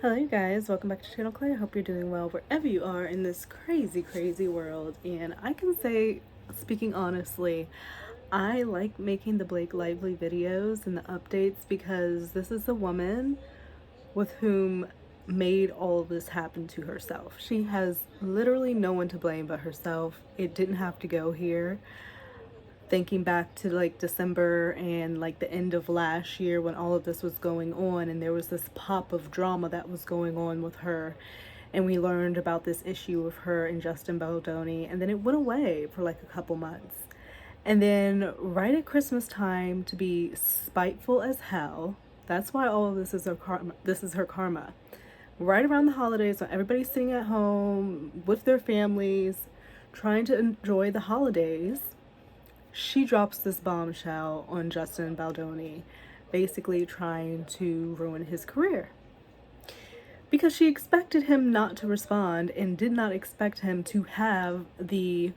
Hello you guys, welcome back to Channel Clay. I hope you're doing well wherever you are in this crazy world. And I can say, speaking honestly, I like making the Blake Lively videos and the updates because this is a woman with whom made all of this happen to herself. She has literally no one to blame but herself. It didn't have to go here. Thinking back to like December and like the end of last year when all of this was going on, and there was this pop of drama that was going on with her, and we learned about this issue of her and Justin Baldoni, and then it went away for like a couple months. And then right at Christmas time, to be spiteful as hell, that's why all of this is her karma. This is her karma. Right around the holidays, when everybody's sitting at home with their families, trying to enjoy the holidays, she drops this bombshell on Justin Baldoni, basically trying to ruin his career. Because she expected him not to respond and did not expect him to have the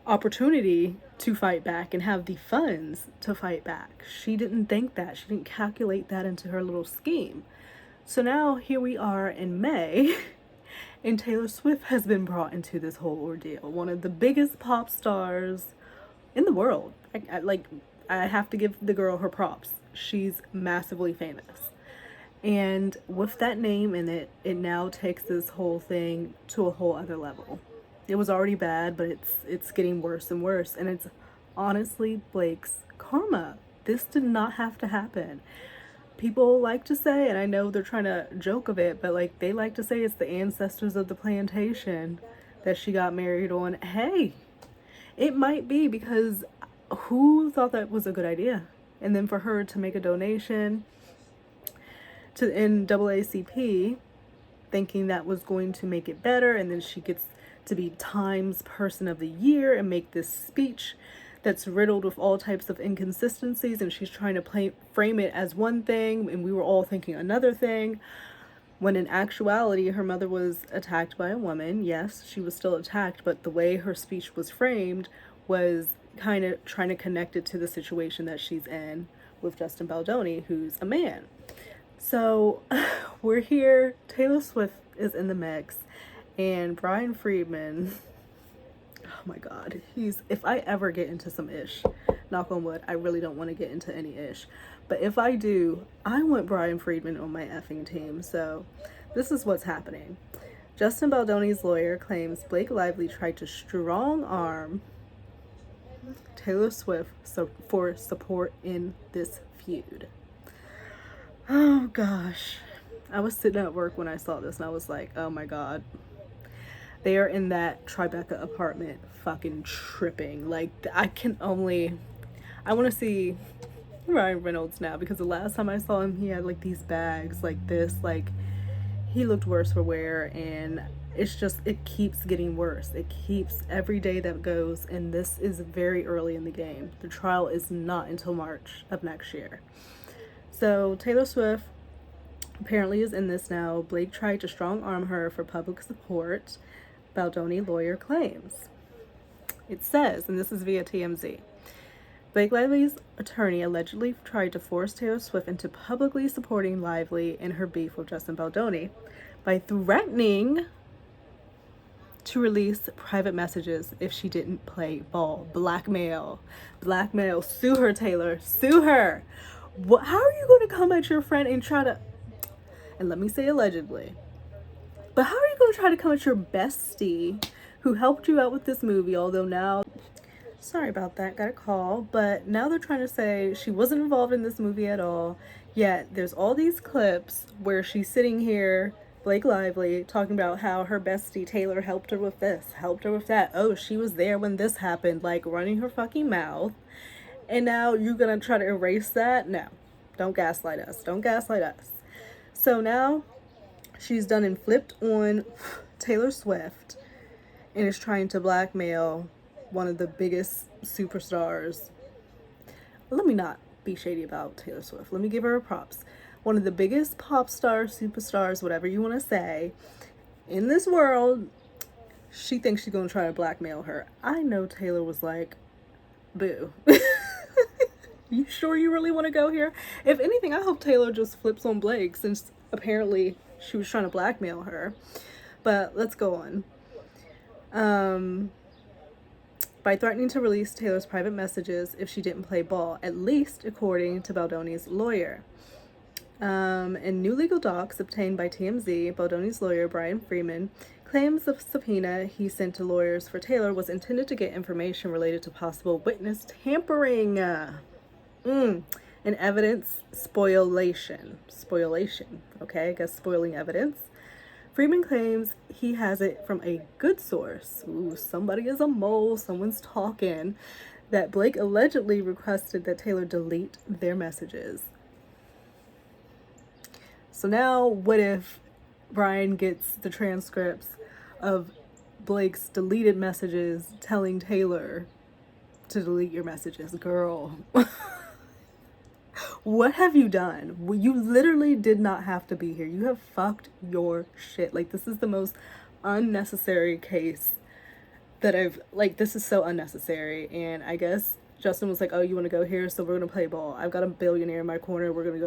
opportunity to fight back and have the funds to fight back. She didn't think that. She didn't calculate that into her little scheme. So now here we are in May, and Taylor Swift has been brought into this whole ordeal. One of the biggest pop stars in the world. I have to give the girl her props. She's massively famous. And with that name in it, it now takes this whole thing to a whole other level. It was already bad, but it's getting worse and worse. And it's honestly Blake's karma. This did not have to happen. People like to say, and I know they're trying to joke of it, but like they like to say it's the ancestors of the plantation that she got married on. Hey, it might be, because who thought that was a good idea? And then for her to make a donation to the NAACP, thinking that was going to make it better, and then she gets to be Times Person of the Year and make this speech that's riddled with all types of inconsistencies, and she's trying to frame it as one thing, and we were all thinking another thing. When in actuality, her mother was attacked by a woman. Yes, she was still attacked, but the way her speech was framed was kind of trying to connect it to the situation that she's in with Justin Baldoni, who's a man. So we're here. Taylor Swift is in the mix, and Brian Friedman, oh my God, if I ever get into some ish, knock on wood, I really don't want to get into any ish, but if I do, I want Brian Friedman on my effing team. So this is what's happening. Justin Baldoni's lawyer claims Blake Lively tried to strong arm Taylor Swift for support in this feud. Oh gosh. I was sitting at work when I saw this and I was like, oh my God. They are in that Tribeca apartment fucking tripping. Like, I want to see Ryan Reynolds now, because the last time I saw him, he had like these bags like this. Like, he looked worse for wear, and it's just, it keeps getting worse. It keeps, every day that goes, and this is very early in the game. The trial is not until March of next year. So Taylor Swift apparently is in this now. Blake tried to strong arm her for public support, Baldoni lawyer claims. It says, and this is via TMZ, Blake Lively's attorney allegedly tried to force Taylor Swift into publicly supporting Lively in her beef with Justin Baldoni by threatening to release private messages if she didn't play ball. Blackmail. Blackmail. Sue her, Taylor. Sue her. How are you going to come at your friend and try to, and let me say allegedly, but how are you going to try to come at your bestie who helped you out with this movie, although now, sorry about that, got a call, but now they're trying to say she wasn't involved in this movie at all, yet there's all these clips where she's sitting here, Blake Lively, talking about how her bestie Taylor helped her with this, helped her with that, oh, she was there when this happened, like running her fucking mouth, and now you're gonna try to erase that? No, don't gaslight us, don't gaslight us. So now she's done and flipped on Taylor Swift and is trying to blackmail one of the biggest superstars. Let me not be shady about Taylor Swift. Let me give her her props. One of the biggest pop stars, superstars, whatever you want to say, in this world, she thinks she's going to try to blackmail her. I know Taylor was like, boo. You sure you really want to go here? If anything, I hope Taylor just flips on Blake, since apparently she was trying to blackmail her. But let's go on. By threatening to release Taylor's private messages if she didn't play ball, at least according to Baldoni's lawyer. In new legal docs obtained by TMZ, Baldoni's lawyer, Brian Freeman, claims the subpoena he sent to lawyers for Taylor was intended to get information related to possible witness tampering and evidence spoliation. Spoliation, okay? I guess spoiling evidence. Freeman claims he has it from a good source. Ooh, somebody is a mole, someone's talking. That Blake allegedly requested that Taylor delete their messages. So now, what if Brian gets the transcripts of Blake's deleted messages telling Taylor to delete your messages? Girl, what have you done? You literally did not have to be here. You have fucked your shit. Like, this is the most unnecessary case that this is so unnecessary. And I guess Justin was like, oh, you want to go here? So we're going to play ball. I've got a billionaire in my corner. We're going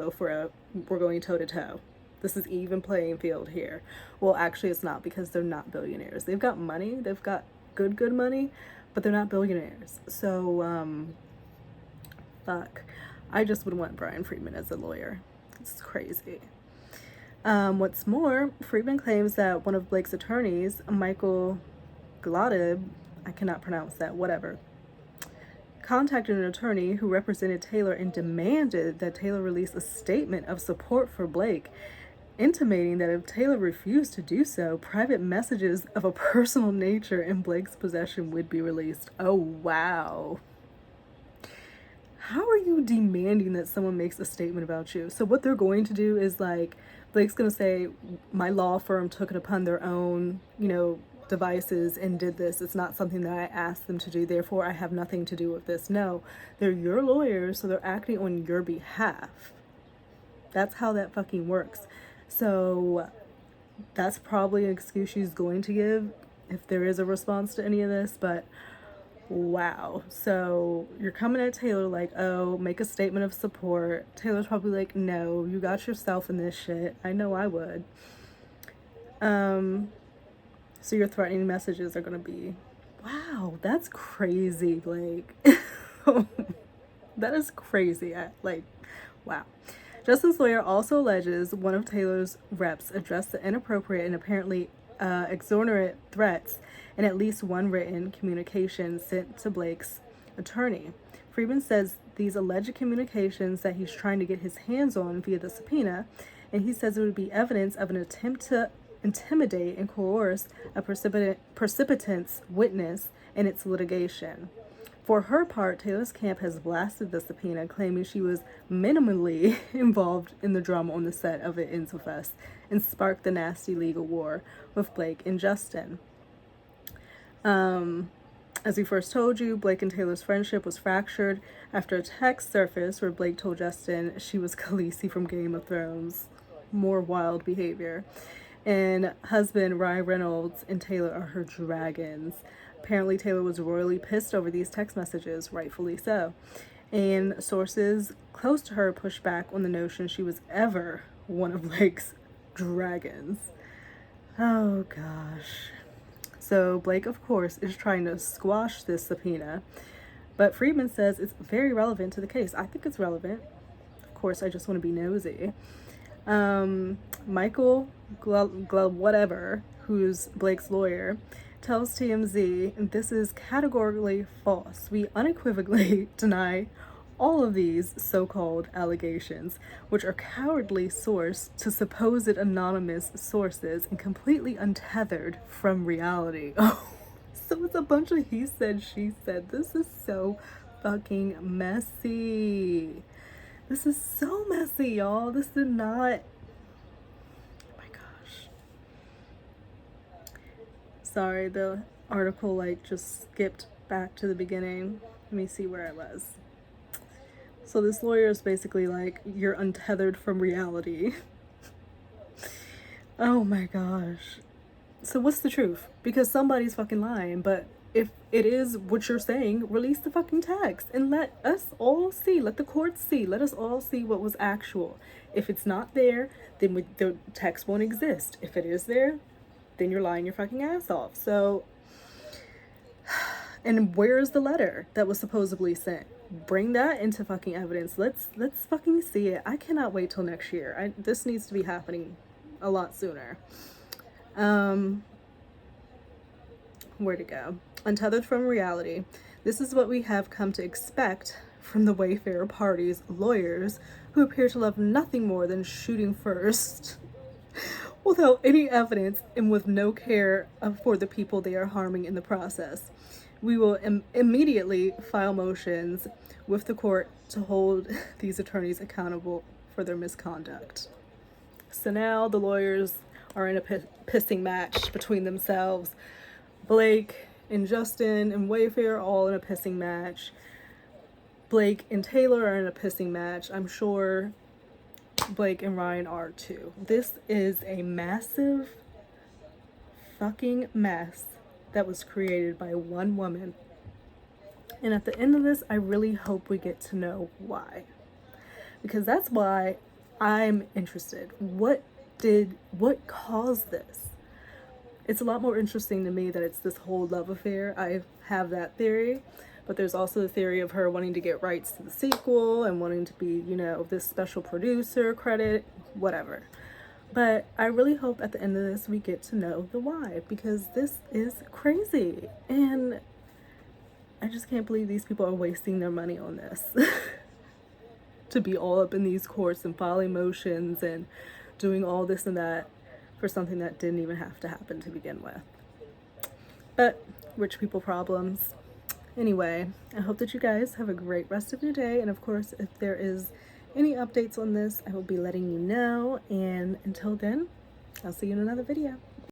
toe to toe. This is even playing field here. Well, actually it's not, because they're not billionaires. They've got money. They've got good money, but they're not billionaires. So, fuck. I just would want Brian Freeman as a lawyer. It's crazy. What's more, Freeman claims that one of Blake's attorneys, Michael Glodib, I cannot pronounce that, whatever, contacted an attorney who represented Taylor and demanded that Taylor release a statement of support for Blake, intimating that if Taylor refused to do so, private messages of a personal nature in Blake's possession would be released. Oh, wow. How are you demanding that someone makes a statement about you? So what they're going to do is, like, Blake's going to say, my law firm took it upon their own, devices and did this. It's not something that I asked them to do. Therefore, I have nothing to do with this. No, they're your lawyers, so they're acting on your behalf. That's how that fucking works. So that's probably an excuse she's going to give if there is a response to any of this, but wow. So you're coming at Taylor like, oh, make a statement of support. Taylor's probably like, no, you got yourself in this shit. I know I would. So your threatening messages are gonna be, wow, that's crazy, Blake. That is crazy. Wow. Justin's lawyer also alleges one of Taylor's reps addressed the inappropriate and apparently exorbitant threats in at least one written communication sent to Blake's attorney. Freeman says these alleged communications that he's trying to get his hands on via the subpoena, and he says it would be evidence of an attempt to intimidate and coerce a precipitant's witness in its litigation. For her part, Taylor's camp has blasted the subpoena, claiming she was minimally involved in the drama on the set of It Infofest and sparked the nasty legal war with Blake and Justin. As we first told you, Blake and Taylor's friendship was fractured after a text surfaced where Blake told Justin she was Khaleesi from Game of Thrones. More wild behavior. And husband Ryan Reynolds and Taylor are her dragons. Apparently Taylor was royally pissed over these text messages, rightfully so. And sources close to her pushed back on the notion she was ever one of Blake's dragons. Oh gosh. So Blake, of course, is trying to squash this subpoena, but Freeman says it's very relevant to the case. I think it's relevant. Of course, I just want to be nosy. Michael whatever, who's Blake's lawyer, tells TMZ this is categorically false. We unequivocally deny all of these so-called allegations, which are cowardly sourced to supposed anonymous sources and completely untethered from reality. Oh, so it's a bunch of he said, she said. This is so fucking messy. This is so messy, y'all. This did not... Oh my gosh. Sorry, the article just skipped back to the beginning. Let me see where I was. So this lawyer is basically like, you're untethered from reality. Oh my gosh. So what's the truth? Because somebody's fucking lying, but if it is what you're saying, release the fucking text and let us all see, let the courts see, let us all see what was actual. If it's not there, then the text won't exist. If it is there, then you're lying your fucking ass off. So, and where's the letter that was supposedly sent? Bring that into fucking evidence. Let's fucking see it. I cannot wait till next year. This needs to be happening a lot sooner. Where to go? Untethered from reality. This is what we have come to expect from the Wayfarer party's lawyers, who appear to love nothing more than shooting first, without any evidence and with no care for the people they are harming in the process. We will immediately file motions with the court to hold these attorneys accountable for their misconduct. So now the lawyers are in a pissing match between themselves. Blake and Justin and Wayfarer all in a pissing match. Blake and Taylor are in a pissing match. I'm sure Blake and Ryan are too. This is a massive fucking mess that was created by one woman. And at the end of this, I really hope we get to know why. Because that's why I'm interested. What caused this? It's a lot more interesting to me that it's this whole love affair. I have that theory, but there's also the theory of her wanting to get rights to the sequel and wanting to be, you know, this special producer credit, whatever. But I really hope at the end of this we get to know the why, because this is crazy. And I just can't believe these people are wasting their money on this. To be all up in these courts and filing motions and doing all this and that for something that didn't even have to happen to begin with. But rich people problems. Anyway, I hope that you guys have a great rest of your day. And of course, if there is any updates on this, I will be letting you know. And until then, I'll see you in another video.